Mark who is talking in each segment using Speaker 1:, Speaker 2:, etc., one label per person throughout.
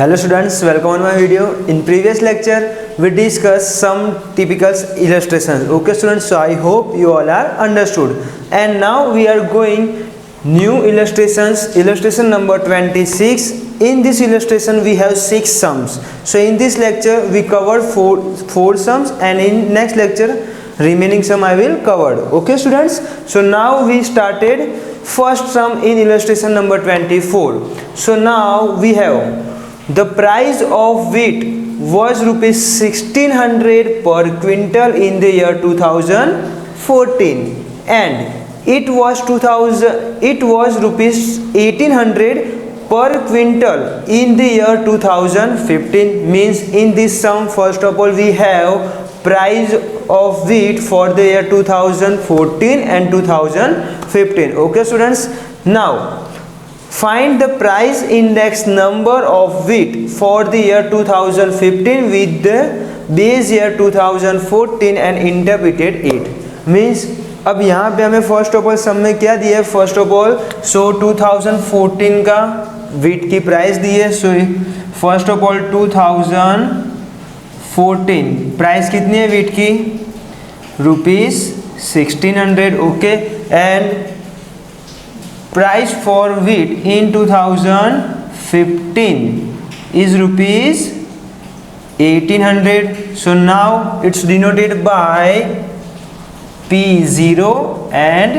Speaker 1: Hello students, welcome on my video. In previous lecture, we discussed some typical illustrations. Okay students, so I hope you all are understood. And now we are going new illustrations. Illustration number 26. In this illustration, we have 6 sums. So in this lecture, we covered four sums, and in next lecture, remaining sum I will cover. Okay students, so now we started first sum in illustration number 24. So now we have the price of wheat was rupees 1600 per quintal in the year 2014, and it was rupees 1800 per quintal in the year 2015. Means in this sum, first of all, we have price of wheat for the year 2014 and 2015. Okay students, now find the price index number of wheat for the year 2015 with the base year 2014 and interpreted it. Means अब यहाँ पे हमें first of all सम में क्या दिया है, first of all so 2014 का wheat की प्राइस दी है. So first of all 2014 price कितनी है वीट की, rupees 1600. Okay, and price for wheat in 2015 is rupees 1800. So now it's denoted by P0 and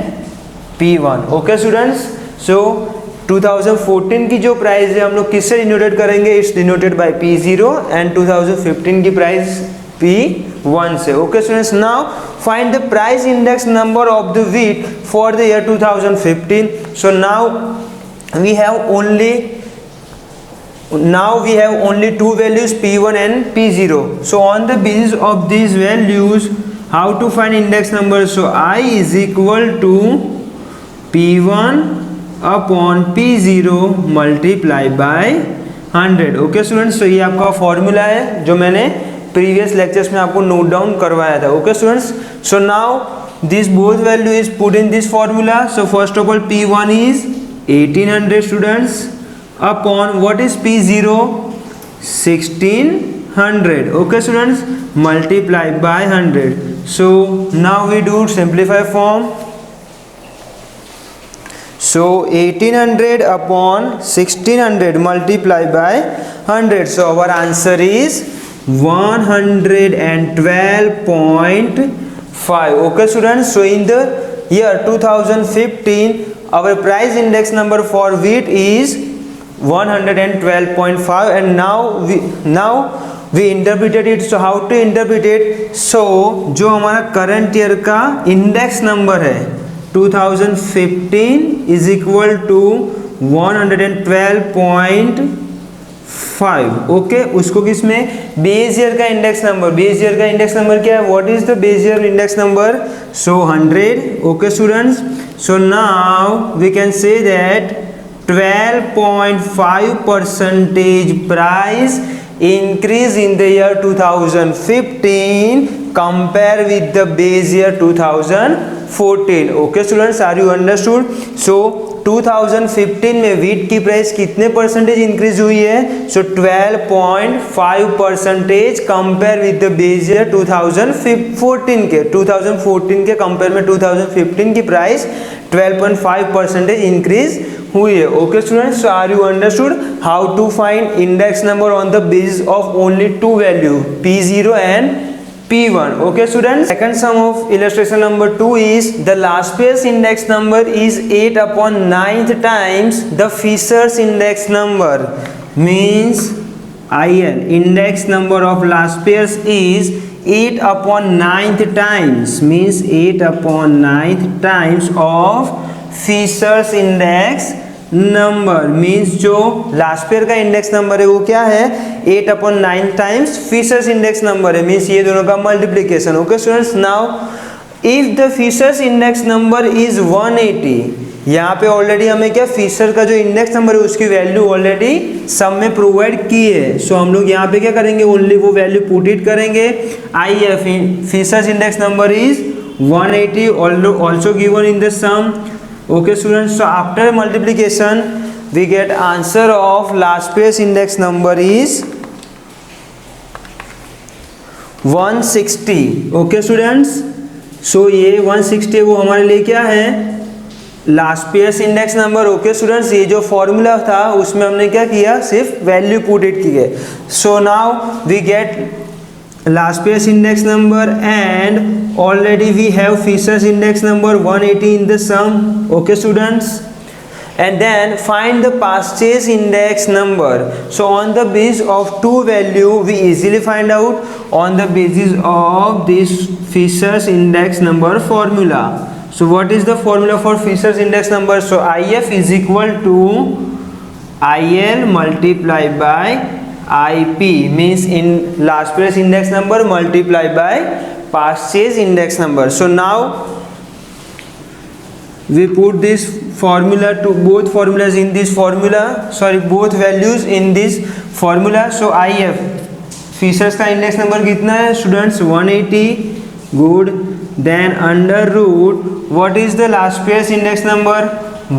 Speaker 1: P1. Okay students, so 2014 की जो price है हम लोग किससे डिनोटेड करेंगे, it's denoted by P0, and 2015 की प्राइस P1 से. Okay students, now find the price index number of the wheat for the year 2015. So now we have only two values, P1 and P0. So on the basis of these values, how to find index number? So I is equal to P1 upon P0 multiply by 100. Okay students, तो ये आपका formula है जो मैंने previous lectures में आपको note down करवाया था. Okay students, so now this both value is put in this formula. So first of all P1 is 1800 students upon what is P0, 1600. Okay students, multiply by 100. So now we do simplify form. So 1800 upon 1600 multiply by 100. So our answer is 112.5. Okay students, so in the year 2015 our price index number for wheat is 112.5, and now we interpreted it. So how to interpret it? So जो हमारा current year का index number है 2015 is equal to 112.5. Okay, उसको किसमें, base year का index number. Base year का index number क्या है, what is the base year index number? So 100. Okay students, so now we can say that 12.5% price increase in the year 2015 compare with the base year 2014. Okay students, are you understood? So 2015 में wheat की price कितने percentage increase हुई है? सो 12.5% compare with the base year 2014 के. 2014 के compare में 2015 की price 12.5% increase हुई है. Okay students, so are you understood how to find index number on the basis of only two value, P0 and P1. Okay students, second sum of illustration number 2 is the last year's index number is 8 upon 9th times the Fisher's index number. Means IN, index number of last year's is 8 upon 9th times, means 8 upon 9th times of Fisher's index number. Means जो last year का index number है वो क्या है, 8 upon 9 times Fisher's index number है. Means ये दोनों का multiplication. Okay students, now if the Fisher's index number is 180, यहाँ पे ऑलरेडी हमें क्या, फिशर का जो इंडेक्स नंबर है उसकी वैल्यू ऑलरेडी सम में प्रोवाइड की है. सो हम लोग यहाँ पे क्या करेंगे, ओनली वो वैल्यू पुट इट करेंगे. IF Fisher's index number is 180 also given in the sum. Okay students, so after multiplication we get answer of last place index number is 160. Okay students, so ये 160 वो हमारे लिए क्या है, Laspeyres index number. Okay students, ये जो formula था उसमें हमने क्या किया, सिर्फ वैल्यू पुट इट किए. So now we get Laspeyres index number and already we have Fisher's index number 180 in the sum. Okay students, and then find the purchase index number. So on the basis of two value we easily find out on the basis of this Fisher's index number formula. So what is the formula for Fisher's index number? So IF is equal to IL multiplied by IP, means in last place index number multiplied by purchase index number. So now we put this formula to both formulas in this formula, sorry both values in this formula. So IF Fisher's का index number कितना है students, 180. Good. Then under root what is the Laspeyres index number,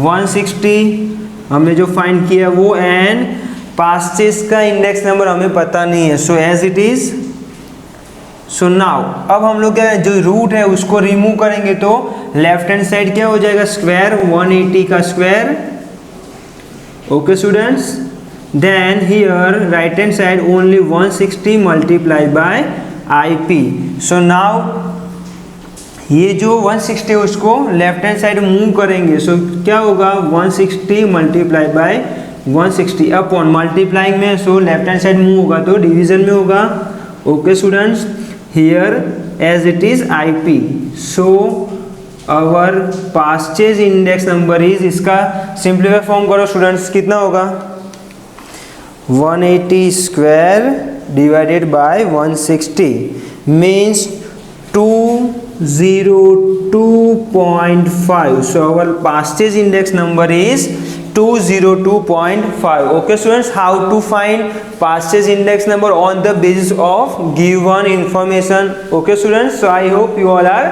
Speaker 1: 160 हमने जो find किया वो, and पास्टेस का index number हमें पता नहीं है. So as it is. So now अब हम लोग क्या जो रूट है उसको रिमूव करेंगे तो लेफ्ट हैंड साइड क्या हो जाएगा, स्क्वायर 180 का square. Okay students, then here right hand side only 160 multiply by IP. So now ये जो 160 उसको लेफ्ट हैंड साइड मूव करेंगे. सो क्या होगा, 160 मल्टीप्लाई बाय 160 अपॉन मल्टीप्लाइंग में, so left hand side move होगा तो डिवीजन में होगा. Okay students, here as it is IP. so our purchase index number is, इसका सिंप्लीफाई फॉर्म करो स्टूडेंट्स, कितना होगा, 180 square divided by 160 means 202.5. so our purchase index number is 202.5. okay students, how to find purchase index number on the basis of given information. okay students, so I hope you all are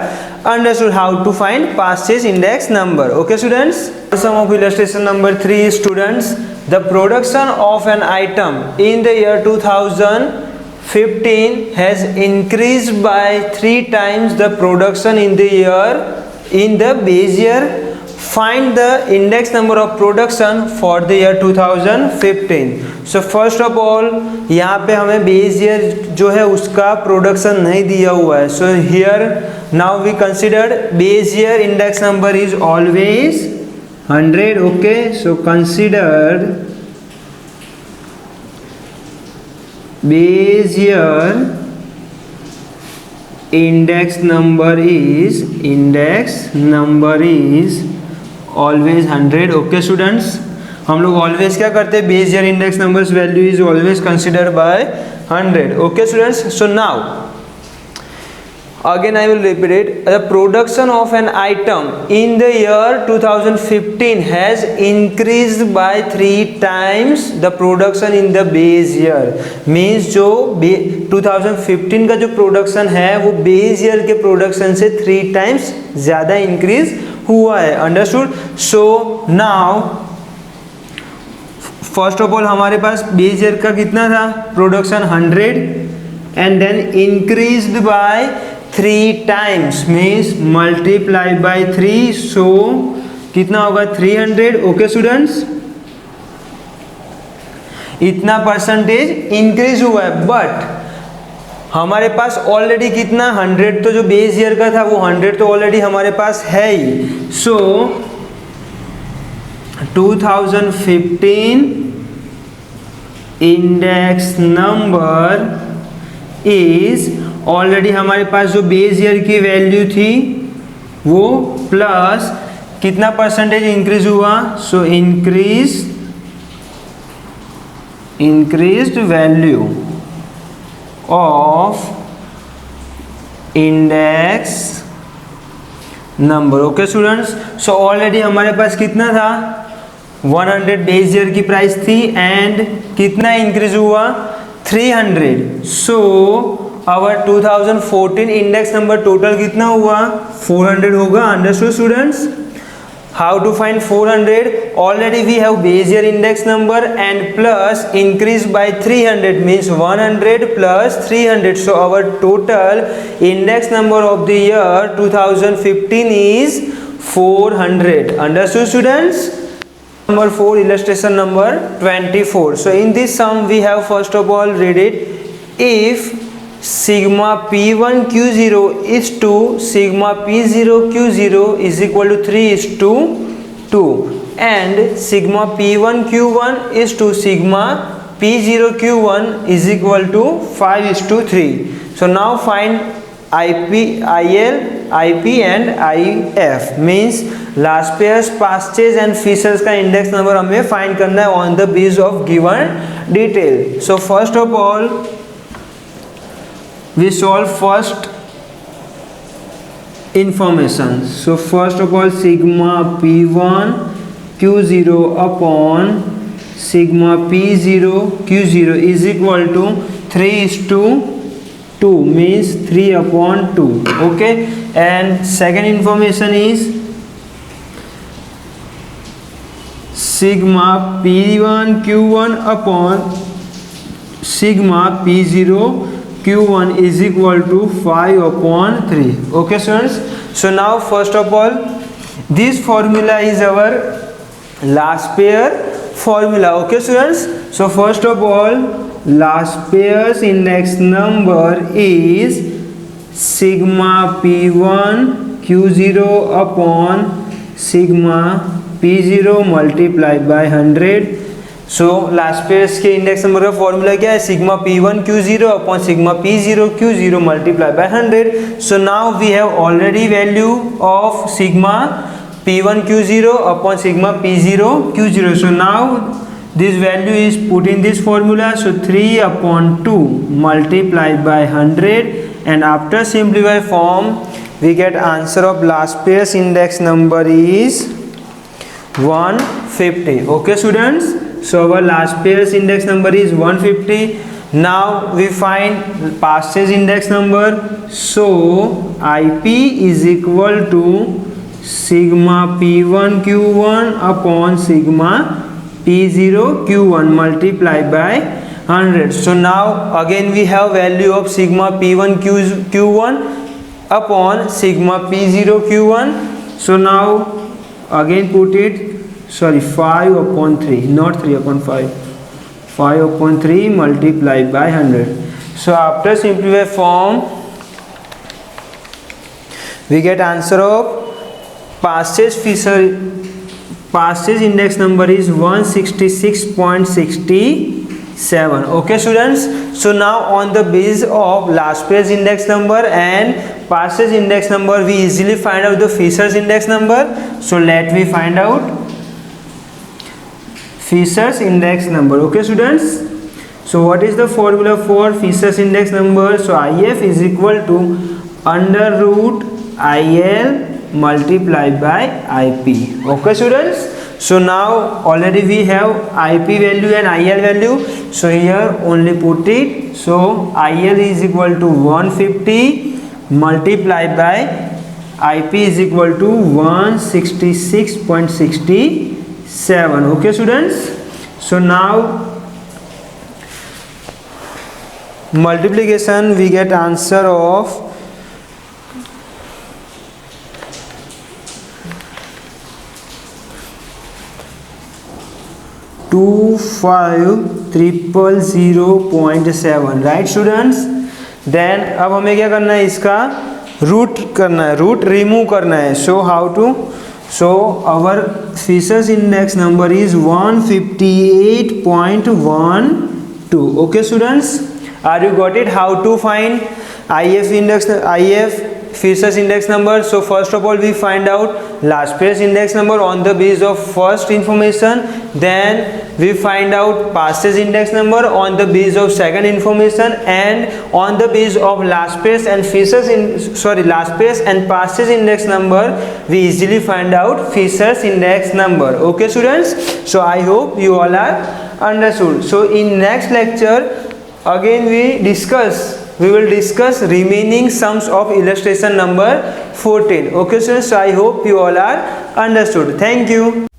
Speaker 1: understood how to find purchase index number. okay students, sum of illustration number 3 students, the production of an item in the year 2015 has increased by 3 times the production in the year in the base year. Find the index number of production for the year 2015. So first of all यहाँ पे हमें base year जो है उसका production नहीं दिया हुआ है. So here now we considered base year index number is always 100. okay, so considered base year index number is always 100. Okay students, हम लोग ऑलवेज क्या करते हैं, base year index numbers value is always consider by 100. Okay students, so now again I will repeat it. The production of an item in the year 2015 has increased by 3 times the production in the base year. Means जो 2015 का जो production है वो base year के production से 3 times ज़्यादा increase हुआ है. Understood. So now first of all हमारे पास बेस ईयर का कितना था production, 100 and then increased by 3 times means multiply by 3. So कितना होगा, 300. ओके स्टूडेंट्स, इतना परसेंटेज इंक्रीज हुआ है. बट हमारे पास ऑलरेडी कितना, 100 तो जो बेस ईयर का था वो 100 तो ऑलरेडी हमारे पास है ही. सो 2015 इंडेक्स नंबर इज ऑलरेडी हमारे पास जो बेस ईयर की वैल्यू थी वो प्लस कितना परसेंटेज इंक्रीज हुआ. So increased value of index number. Okay students, so already हमारे पास कितना था, 100 बेस ईयर की प्राइस थी एंड कितना इंक्रीज हुआ, 300. So our 2014 index number total कितना हुआ, 400 होगा. Understood students. How to find 400? Already we have base year index number and plus increase by 300 means 100 plus 300. So our total index number of the year 2015 is 400. Understood, students? Number 4, illustration number 24. So in this sum we have first of all read it. If sigma P1 Q0 is to sigma P0 Q0 is equal to 3:2 and sigma P1 Q1 is to sigma P0 Q1 is equal to 5:3. So now find IP, IL, IP and IF means last pairs Paasche's and features का index number हमें find करना है on the base of given detail. So first of all we solve first information. So first of all sigma P1 Q0 upon sigma P0 Q0 is equal to 3:2 means 3/2. Okay, and second information is sigma P1 Q1 upon sigma P0 Q1 is equal to 5/3. Okay students, so now first of all this formula is our last pair formula. Okay students, so first of all last pair's index number is sigma P1 Q0 upon sigma P0 multiplied by 100. So Laspeyres के index number का formula क्या है? Sigma P1 Q0 upon sigma P0 Q0 multiply by 100. So now we have already value of sigma P1 Q0 upon sigma P0 Q0. So now this value is put in this formula. So 3/2 multiplied by 100 and after simplify form we get answer of last pair's index number is 150. Okay students, so our last pair's index number is 150. Now we find past's index number. So IP is equal to sigma P1 Q1 upon sigma P0 Q1 multiplied by 100. So now again we have value of sigma P1 Q1 upon sigma P0 Q1. So now again put it, sorry, 5/3, not 3/5, 5/3 multiplied by 100. So after simplify form we get answer of past's index number is 166.67. Okay students, so now on the base of last pair's index number and past's index number we easily find out the Fisher's index number. So let me find out Fisher's index number. Okay students, so what is the formula for Fisher's index number? So IF is equal to under root IL multiplied by IP. Okay students, so now already we have IP value and IL value, so here only put it. So IL is equal to 150 multiplied by IP is equal to 166.67. Okay students, so now multiplication we get answer of 25,007. Right students, then अब हमें क्या करना है, इसका root करना है, root remove करना है. So how to, so our Fisher's index number is 158.12. Okay students, are you got it? How to find IF index, IF Fisher's index number? So first of all we find out last pair's index number on the base of first information, then we find out past's index number on the base of second information, and on the base of last pair's and last pair's and past's index number we easily find out Fisher's index number. Okay students, so I hope you all are understood. So in next lecture again we discuss we will discuss remaining sums of illustration number 14. Okay students, so I hope you all are understood. Thank you.